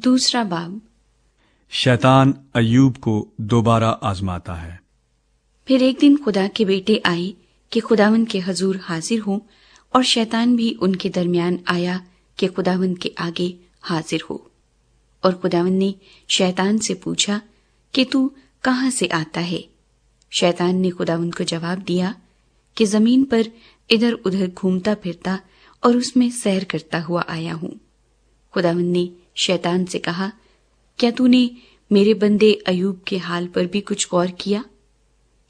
दूसरा बाब। शैतान अय्यूब को दोबारा आजमाता है। फिर एक दिन खुदा के बेटे आए कि खुदावंद के हजूर हाजिर हों, और शैतान भी उनके दरमियान आया कि खुदावंद के आगे हाजिर हो। और खुदावंद ने शैतान से पूछा कि तू कहाँ से आता है? शैतान ने खुदावंद को जवाब दिया कि जमीन पर इधर उधर घूमता फिरता और उसमें सैर करता हुआ आया हूँ। खुदावंद ने शैतान से कहा, क्या तूने मेरे बंदे अय्यूब के हाल पर भी कुछ गौर किया?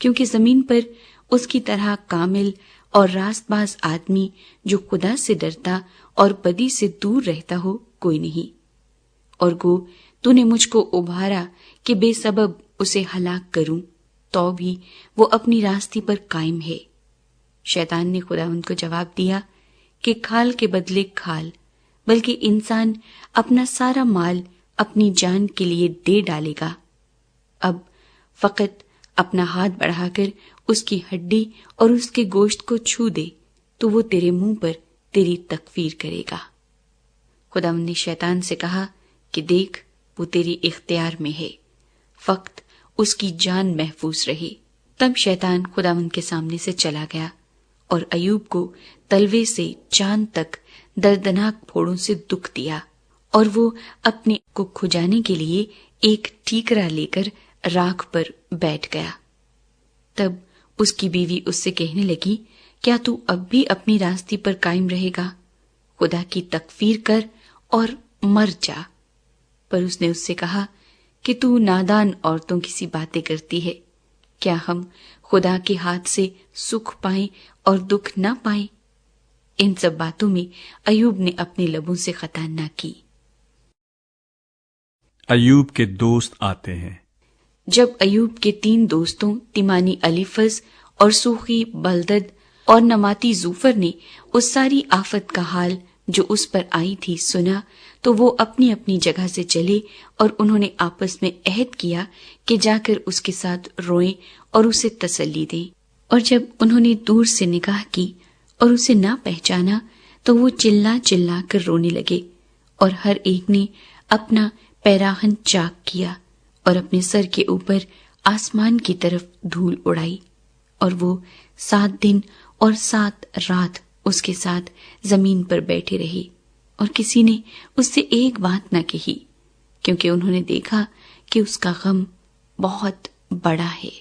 क्योंकि जमीन पर उसकी तरह कामिल और रास्तबाज आदमी जो खुदा से डरता और बदी से दूर रहता हो कोई नहीं। और गो तूने मुझको उभारा कि बेसबब उसे हलाक करूं, तो भी वो अपनी रास्ते पर कायम है। शैतान ने खुदावंद को जवाब दिया कि खाल के बदले खाल, बल्कि इंसान अपना सारा माल अपनी जान के लिए दे डालेगा। अब फकत अपना हाथ बढ़ाकर उसकी हड्डी और उसके गोश्त को छू दे, तो वो तेरे मुंह पर तेरी तकफीर करेगा। खुदावंद ने शैतान से कहा कि देख, वो तेरी इख्तियार में है, फक्त उसकी जान महफूज रहे। तब शैतान खुदावंद के सामने से चला गया और अय्यूब को तलवे से चांद तक दर्दनाक फोड़ों से दुख दिया, और वो अपने को खुजाने के लिए एक ठीकरा लेकर राख पर बैठ गया। तब उसकी बीवी उससे कहने लगी, क्या तू अब भी अपनी रास्ते पर कायम रहेगा? खुदा की तकफीर कर और मर जा। पर उसने उससे कहा कि तू नादान औरतों की सी बातें करती है। क्या हम खुदा के हाथ से सुख पाएं और दुख न पाएं? इन सब बातों में अय्यूब ने अपने लबों से खता न की। अय्यूब के दोस्त आते हैं। जब अय्यूब के 3 दोस्तों तिमानी अलीफज और सूखी बलदद और नमाती जूफर ने उस सारी आफत का हाल जो उस पर आई थी सुना, तो वो अपनी अपनी जगह से चले, और उन्होंने आपस में अहद किया कि जाकर उसके साथ रोएं और उसे तसल्ली दें। और जब उन्होंने दूर से निगाह की और उसे ना पहचाना, तो वो चिल्ला चिल्ला कर रोने लगे, और हर एक ने अपना पैराहन चाक किया और अपने सर के ऊपर आसमान की तरफ धूल उड़ाई। और वो 7 दिन और 7 रात उसके साथ जमीन पर बैठे रहे, और किसी ने उससे एक बात न कही, क्योंकि उन्होंने देखा कि उसका गम बहुत बड़ा है।